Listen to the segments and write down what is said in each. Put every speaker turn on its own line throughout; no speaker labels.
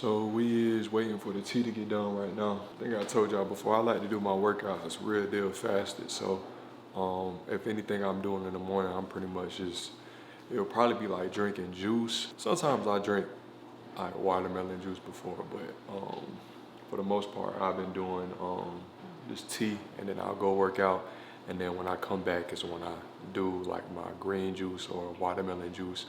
So we is waiting for the tea to get done right now. I think I told y'all before, I like to do my workouts real deal fasted. So if anything I'm doing in the morning, I'm pretty much just, it'll probably be like drinking juice. Sometimes I drink like watermelon juice before, but for the most part, I've been doing this tea, and then I'll go work out. And then when I come back is when I do like my green juice or watermelon juice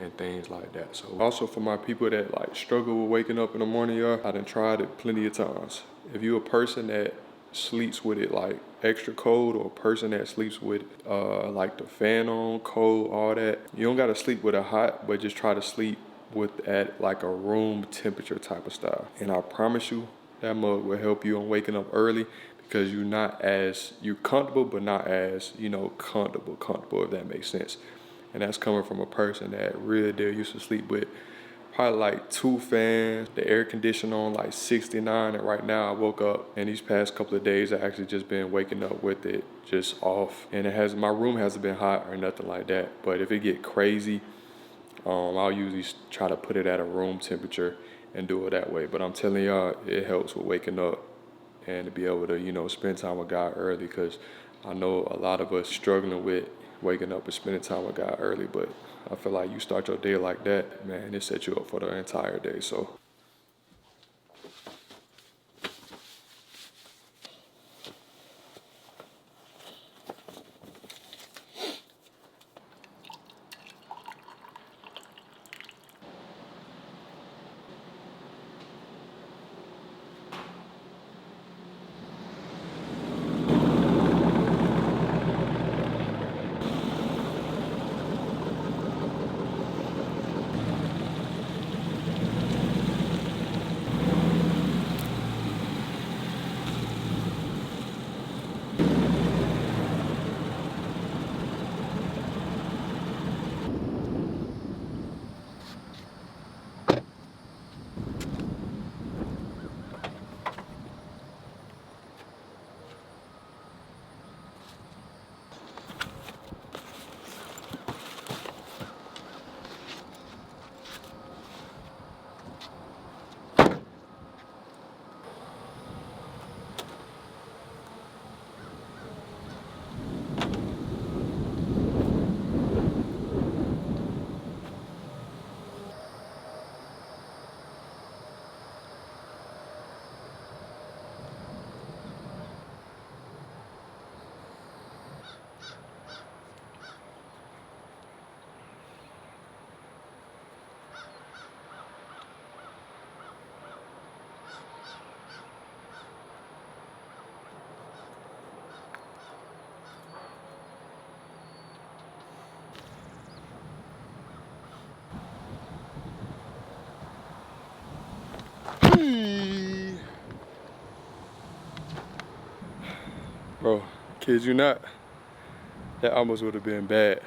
and things like that. So also for my people that like struggle with waking up in the morning, y'all, I done tried it plenty of times. If you're a person that sleeps with it like extra cold, or a person that sleeps with like the fan on cold, all that, you don't gotta sleep with it hot, but just try to sleep with at like a room temperature type of style. And I promise you that mug will help you on waking up early, because you're comfortable but not as comfortable, if that makes sense. And that's coming from a person that really did used to sleep with probably like 2 fans, the air conditioner on like 69, and right now I woke up, and these past couple of days I actually just been waking up with it just off. And my room hasn't been hot or nothing like that, but if it get crazy, I'll usually try to put it at a room temperature and do it that way. But I'm telling y'all, it helps with waking up and to be able to, spend time with God early, because I know a lot of us struggling with waking up and spending time with God early, but I feel like you start your day like that, man, it sets you up for the entire day. So bro, kid you not, that almost would have been bad.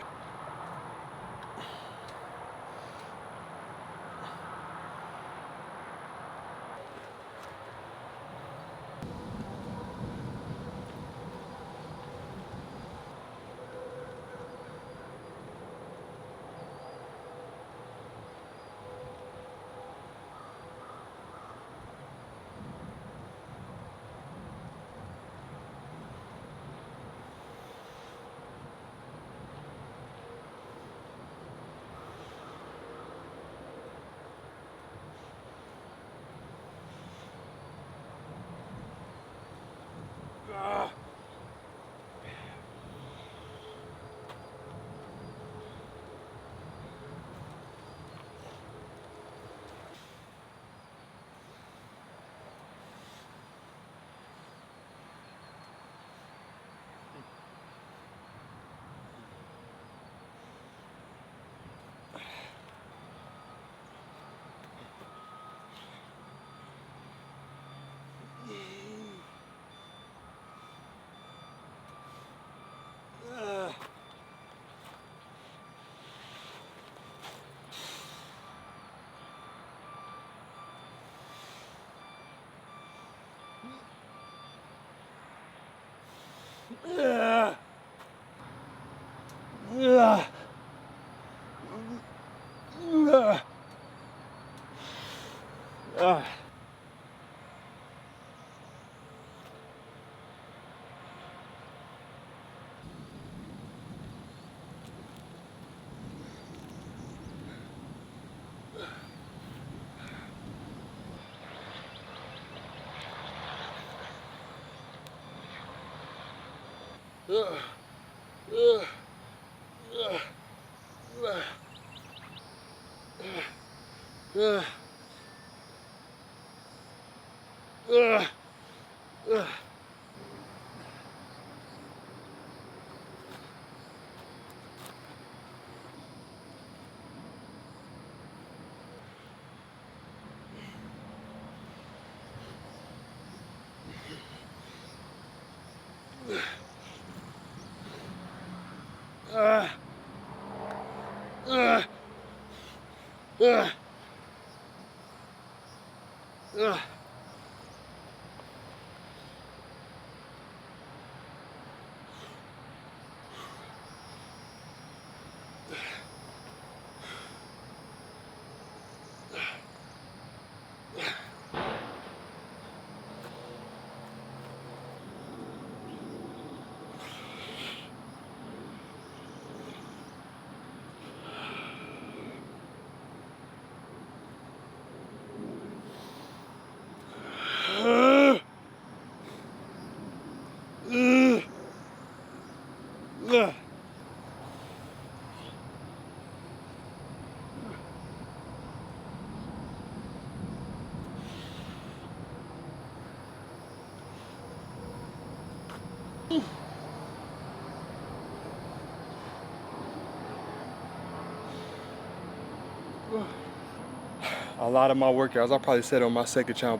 A lot of my workouts, I probably said on my second channel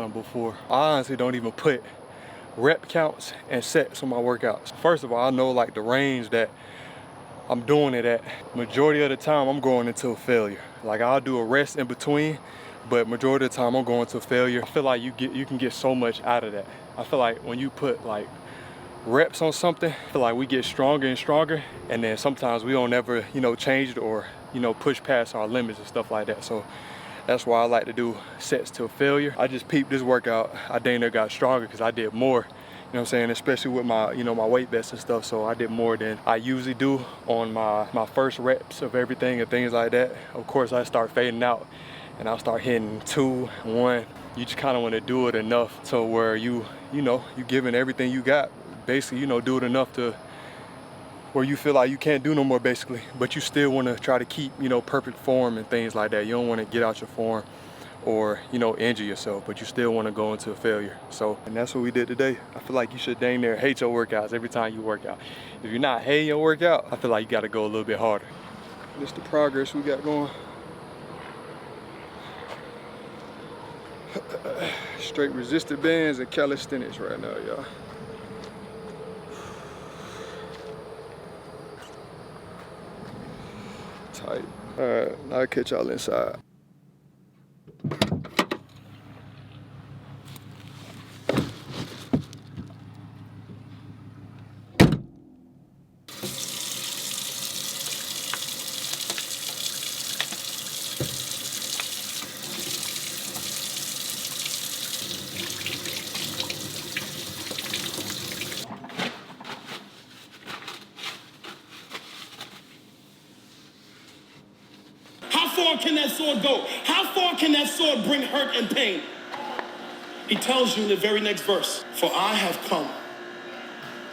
before, I honestly don't even put rep counts and sets on my workouts. First of all, I know like the range that I'm doing it at. Majority of the time, I'm going into a failure. Like I'll do a rest in between, but majority of the time, I'm going to failure. I feel like you can get so much out of that. I feel like when you put like reps on something, I feel like we get stronger and stronger, and then sometimes we don't ever, change it or, push past our limits and stuff like that. So that's why I like to do sets to failure. I just peeped this workout. I dang near got stronger because I did more, you know what I'm saying, especially with my, my weight vests and stuff. So I did more than I usually do on my first reps of everything and things like that. Of course, I start fading out and I'll start hitting 2, 1. You just kind of want to do it enough to where you giving everything you got. Basically, do it enough to where you feel like you can't do no more, basically, but you still want to try to keep, perfect form and things like that. You don't want to get out your form or, injure yourself, but you still want to go into a failure. So, and that's what we did today. I feel like you should dang near hate your workouts every time you work out. If you're not hating your workout, I feel like you got to go a little bit harder. This the progress we got going. Straight resisted bands and calisthenics right now, y'all. Tight. All right, I'll catch y'all inside.
How far can that sword go? How far can that sword bring hurt and pain? He tells you in the very next verse, for I have come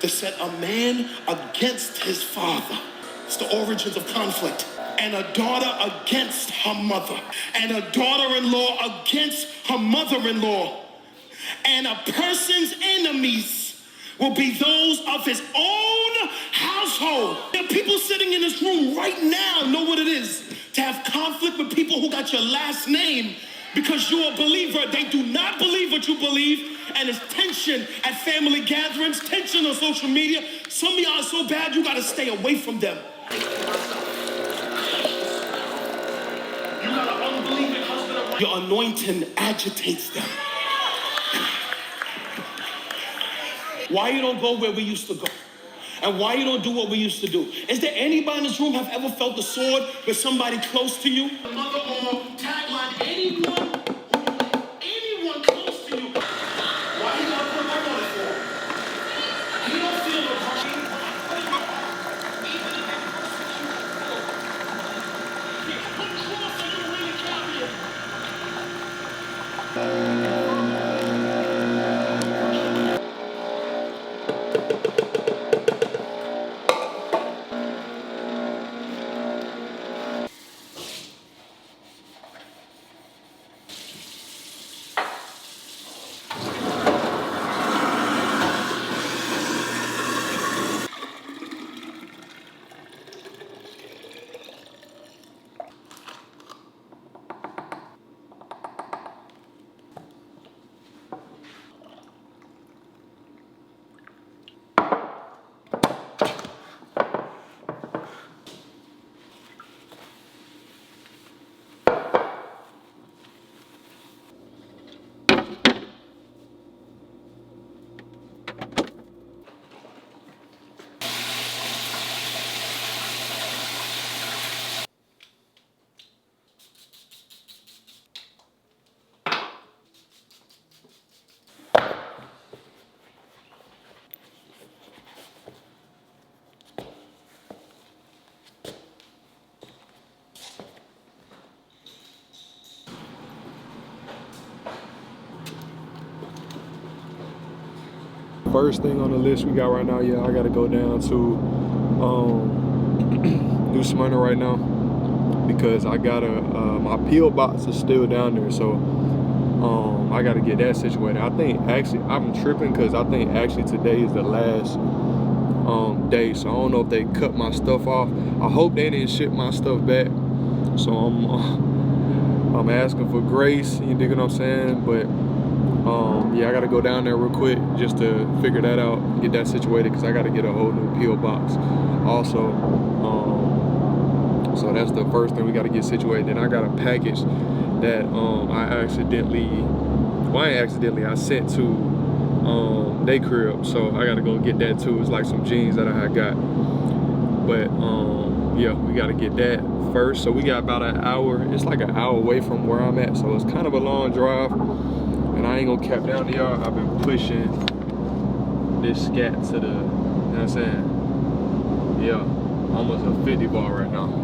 to set a man against his father. It's the origins of conflict. And a daughter against her mother. And a daughter-in-law against her mother-in-law. And a person's enemies will be those of his own household. There are people sitting in this room right now know what it is to have conflict with people who got your last name because you're a believer. They do not believe what you believe, and it's tension at family gatherings, tension on social media. Some of y'all are so bad you gotta stay away from them. You got an unbelieving husband. Your anointing agitates them. Why you don't go where we used to go? And why you don't do what we used to do? Is there anybody in this room have ever felt the sword with somebody close to you? Mother or tagline, anyone close to you. Why you not put work on it for? You don't feel the
first thing on the list we got right now, yeah, I gotta go down to New Smyrna right now because I gotta my PO box is still down there, so I gotta get that situated. I think actually I'm tripping because I think actually today is the last day, so I don't know if they cut my stuff off. I hope they didn't ship my stuff back, so I'm asking for grace, you dig what I'm saying? But yeah, I gotta go down there real quick just to figure that out, get that situated, because I gotta get a whole new PO box also. So that's the first thing we gotta get situated. Then I got a package that I sent to they crib, so I gotta go get that too. It's like some jeans that I had got, but yeah, we gotta get that first. So we got about an hour. It's like an hour away from where I'm at, so it's kind of a long drive. And I ain't gonna cap down to y'all. I've been pushing this scat to the, you know what I'm saying? Yeah, almost a 50 bar right now.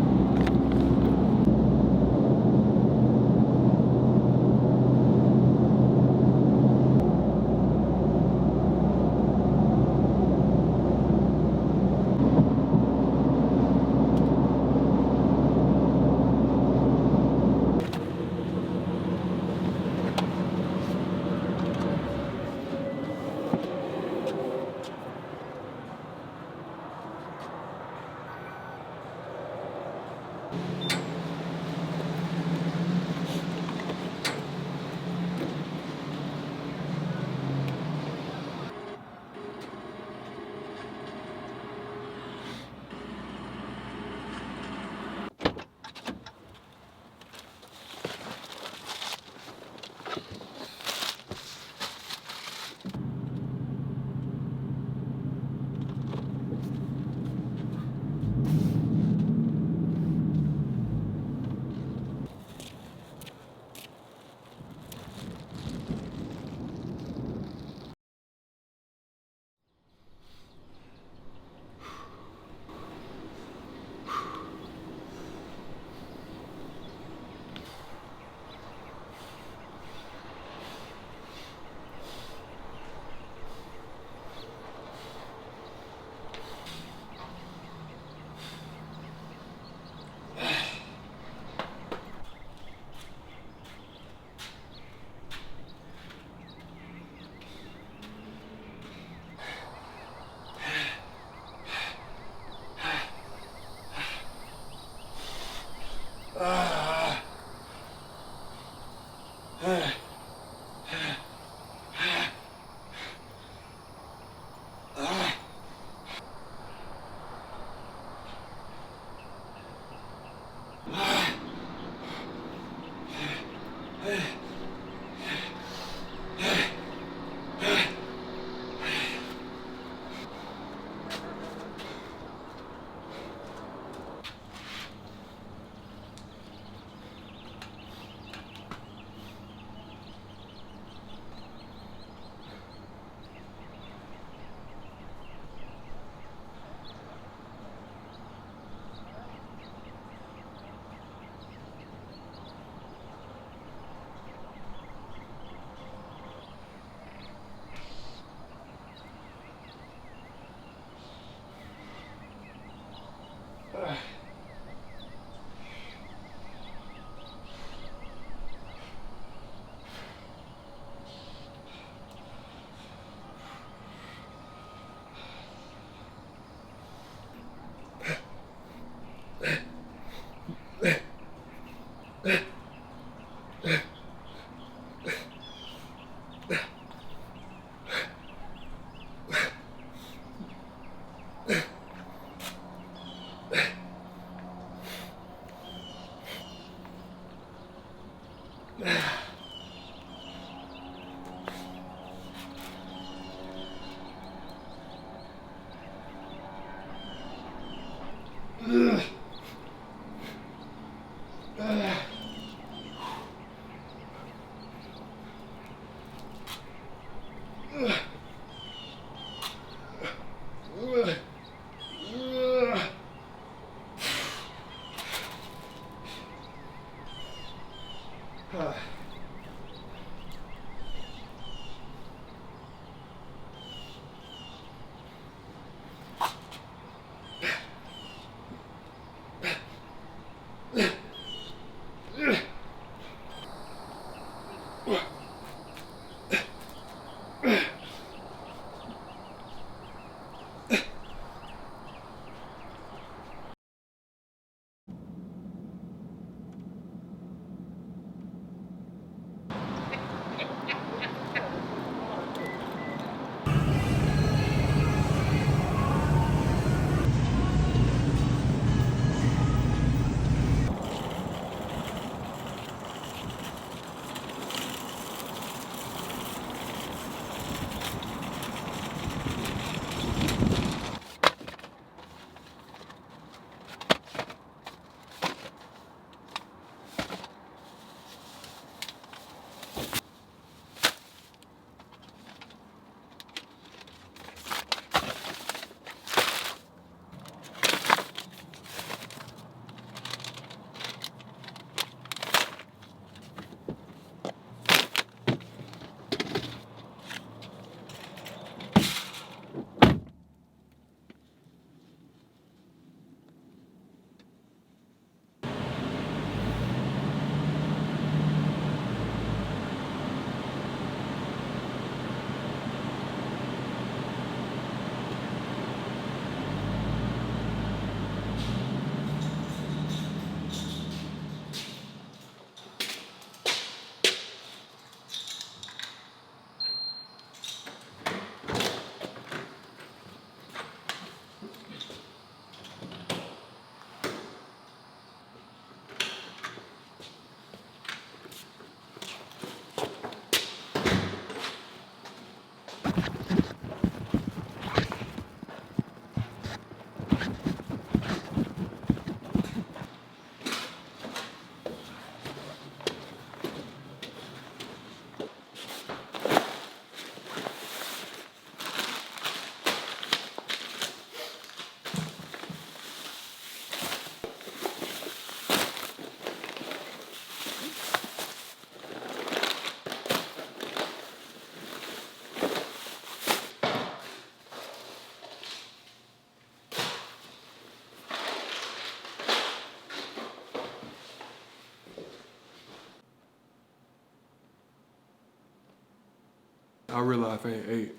I realized I ain't ate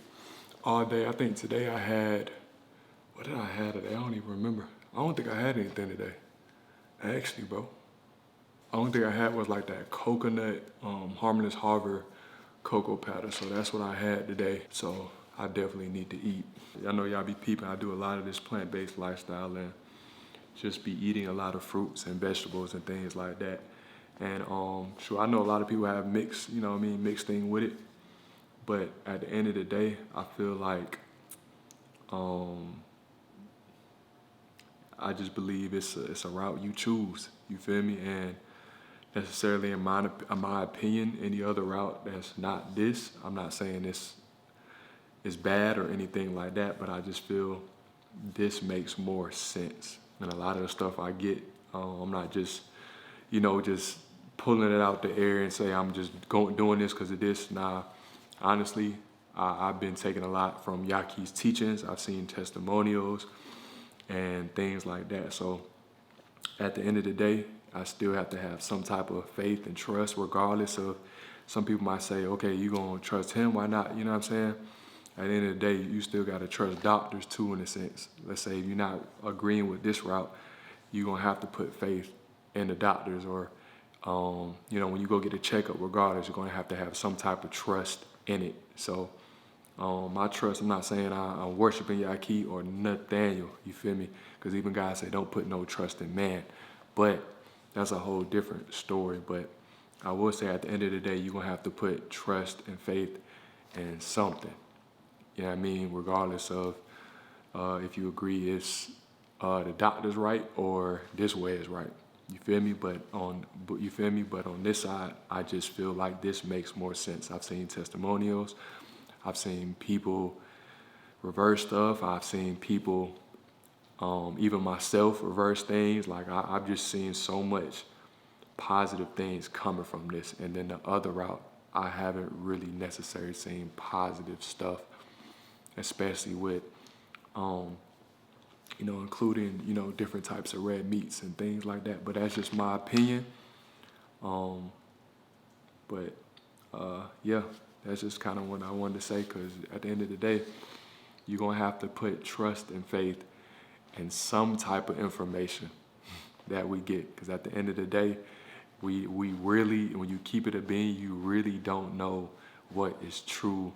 all day. I think today I had, what did I have today? I don't even remember. I don't think I had anything today. Actually, bro. The only thing I had was like that coconut, Harmless Harvard cocoa powder. So that's what I had today. So I definitely need to eat. I know y'all be peeping. I do a lot of this plant-based lifestyle and just be eating a lot of fruits and vegetables and things like that. And sure, I know a lot of people have mixed, mixed thing with it. But at the end of the day, I feel like I just believe it's a route you choose. You feel me? And necessarily in my opinion, any other route that's not this, I'm not saying this is bad or anything like that, but I just feel this makes more sense. And a lot of the stuff I get, I'm not just, just pulling it out the air and say I'm just doing this because of this. Nah, honestly, I've been taking a lot from Yaki's teachings. I've seen testimonials and things like that. So at the end of the day, I still have to have some type of faith and trust, regardless of, some people might say, okay, you gonna trust him, why not? You know what I'm saying? At the end of the day, you still gotta trust doctors too, in a sense. Let's say if you're not agreeing with this route, you're gonna have to put faith in the doctors, or when you go get a checkup, regardless, you're gonna have to have some type of trust in it. So my trust, I'm not saying I'm worshiping Yaki or Nathaniel, you feel me? Because even God say don't put no trust in man. But that's a whole different story. But I will say at the end of the day, you're going to have to put trust and faith in something. You know what I mean? Regardless of if you agree it's the doctor's right or this way is right. You feel me? But on this side, I just feel like this makes more sense. I've seen testimonials. I've seen people reverse stuff. I've seen people, even myself, reverse things. Like I've just seen so much positive things coming from this. And then the other route, I haven't really necessarily seen positive stuff, especially with, including, different types of red meats and things like that. But that's just my opinion. Yeah, that's just kind of what I wanted to say, because at the end of the day, you're going to have to put trust and faith in some type of information that we get. Because at the end of the day, we really, when you keep it a bean, you really don't know what is true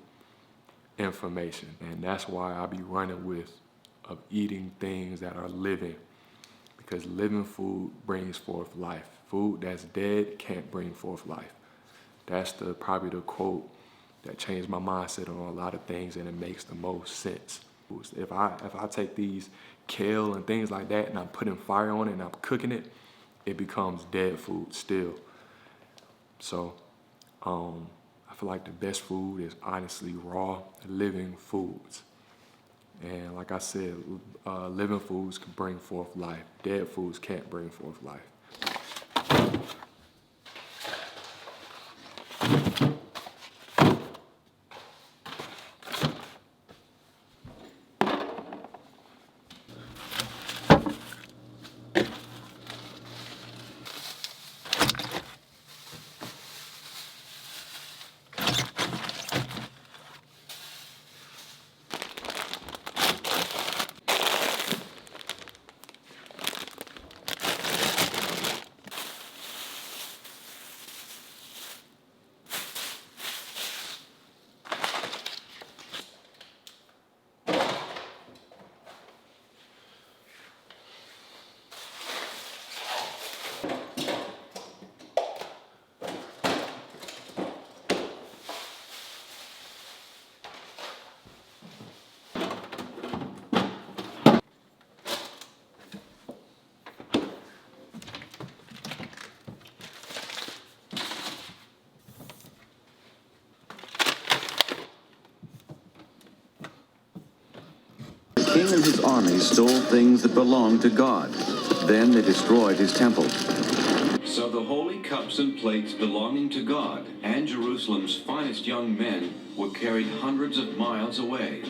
information. And that's why I be running with of eating things that are living, because living food brings forth life. Food that's dead can't bring forth life. That's probably the quote that changed my mindset on a lot of things, and it makes the most sense. If I take these kale and things like that and I'm putting fire on it and I'm cooking it, it becomes dead food still. So I feel like the best food is honestly raw, living foods. And like I said, living foods can bring forth life. Dead foods can't bring forth life.
The king and his army stole things that belonged to God. Then they destroyed his temple.
So the holy cups and plates belonging to God and Jerusalem's finest young men were carried hundreds of miles away.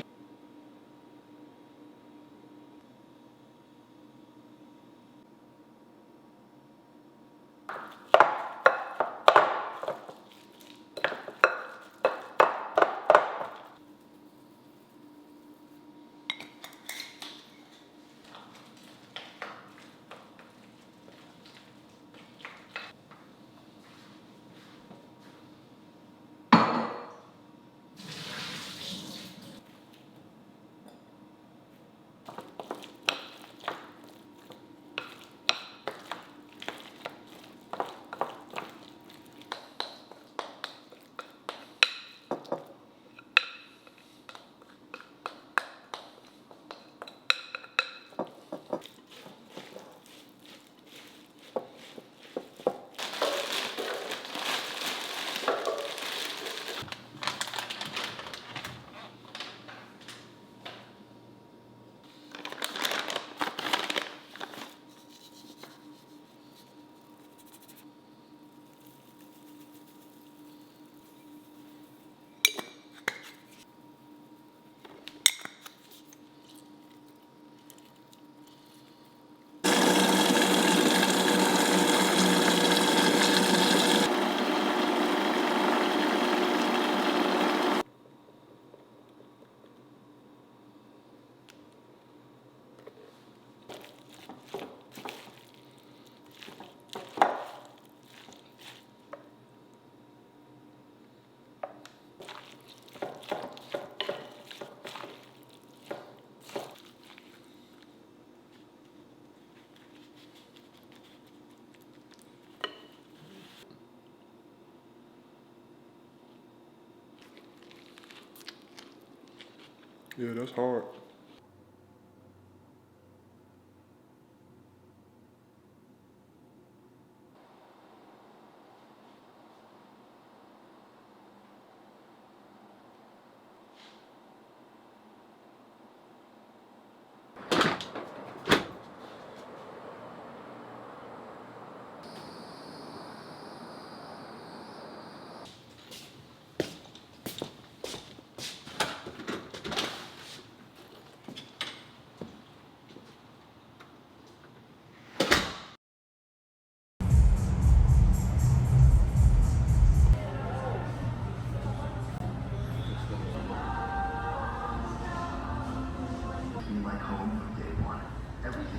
Yeah, that's hard.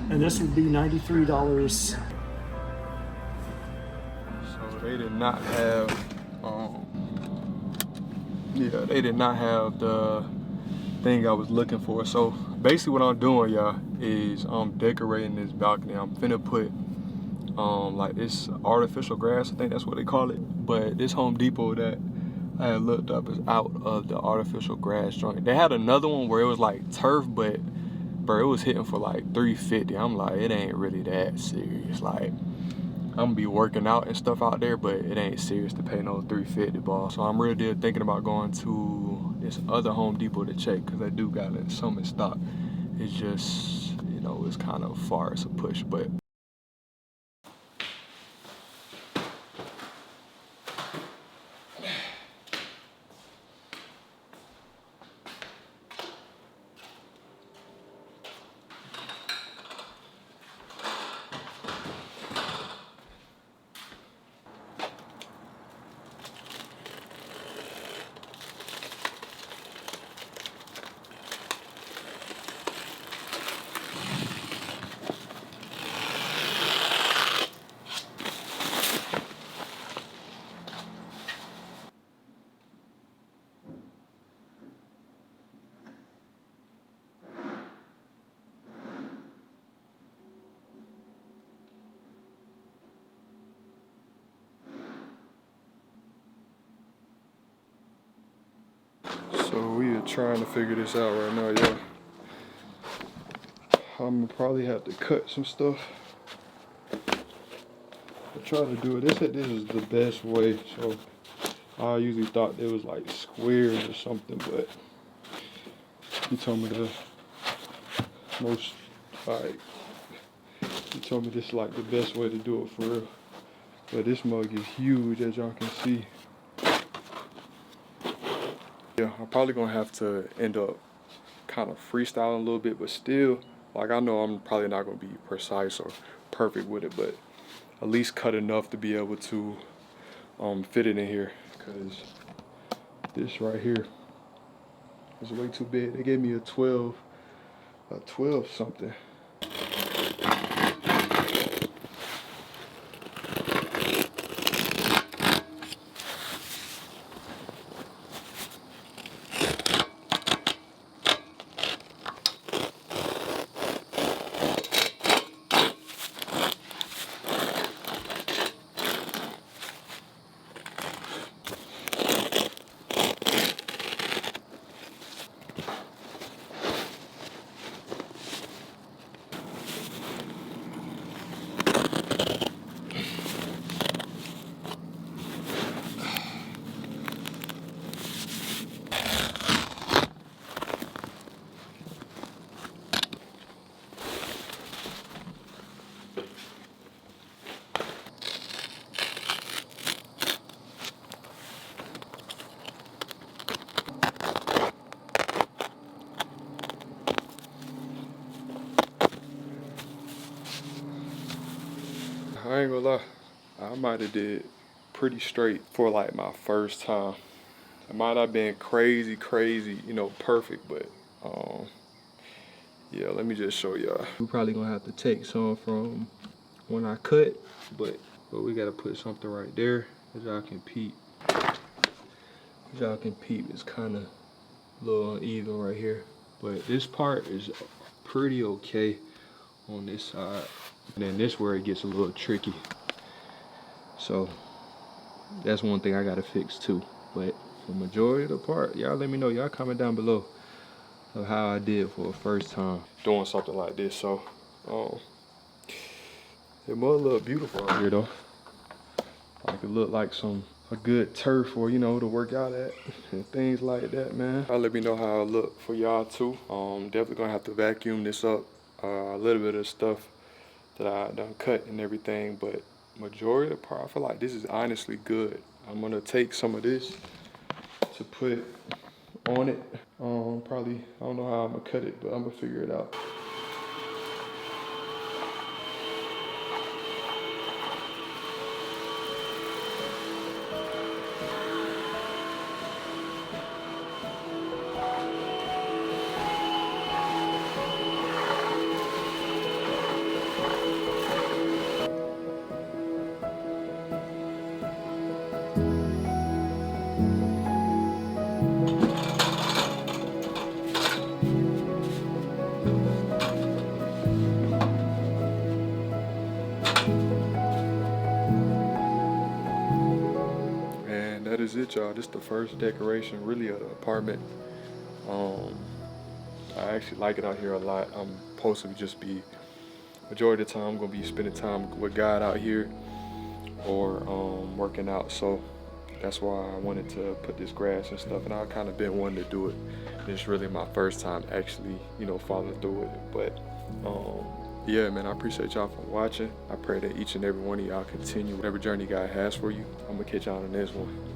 And this would be $93.
So they did not have, yeah, they did not have the thing I was looking for. So basically what I'm doing, y'all, is I'm decorating this balcony. I'm finna put like this artificial grass, I think that's what they call it. But this Home Depot that I had looked up is out of the artificial grass joint. They had another one where it was like turf, but bro, it was hitting for like $350. I'm like, it ain't really that serious. Like, I'm gonna be working out and stuff out there, but it ain't serious to pay no $350 ball. So I'm really thinking about going to this other Home Depot to check, because I do got some in stock. It's just, you know, it's kind of far, it's a push, but. So we are trying to figure this out right now, y'all. I'm gonna probably have to cut some stuff. I try to do it. They said this is the best way, so I usually thought it was like squares or something, but he told me the most, like, he told me this is like the best way to do it for real. But this mug is huge, as y'all can see. Yeah, I'm probably gonna have to end up kind of freestyling a little bit, but still, like, I know I'm probably not gonna be precise or perfect with it, but at least cut enough to be able to fit it in here, because this right here is way too big. They gave me a 12 something. I ain't gonna lie, I might have did pretty straight for like my first time. It might have been crazy, you know, perfect, but yeah, let me just show y'all. We're probably gonna have to take some from when I cut, but we gotta put something right there, as y'all can peep. As y'all can peep, it's kind of a little uneven right here, but this part is pretty okay on this side. And then this where it gets a little tricky. So that's one thing I gotta fix too. But the majority of the part, y'all let me know. Y'all comment down below. of how I did for the first time doing something like this. So it must look beautiful out here though. Like it look like a good turf or, you know, to work out at and things like that, man. I'll let me know how it look for y'all too. Definitely gonna have to vacuum this up. A little bit of stuff that I done cut and everything, but majority of the part, I feel like this is honestly good. I'm gonna take some of this to put on it. Probably, I don't know how I'm gonna cut it, but I'm gonna figure it out. And that is it, y'all. This is the first decoration, really, of the apartment. I actually like it out here a lot. I'm supposed to just be, majority of the time, I'm gonna be spending time with God out here or working out. So that's why I wanted to put this grass and stuff. And I've kind of been wanting to do it. And it's really my first time actually, you know, following through with it. But yeah, man, I appreciate y'all for watching. I pray that each and every one of y'all continue whatever journey God has for you. I'm gonna catch y'all on the next one.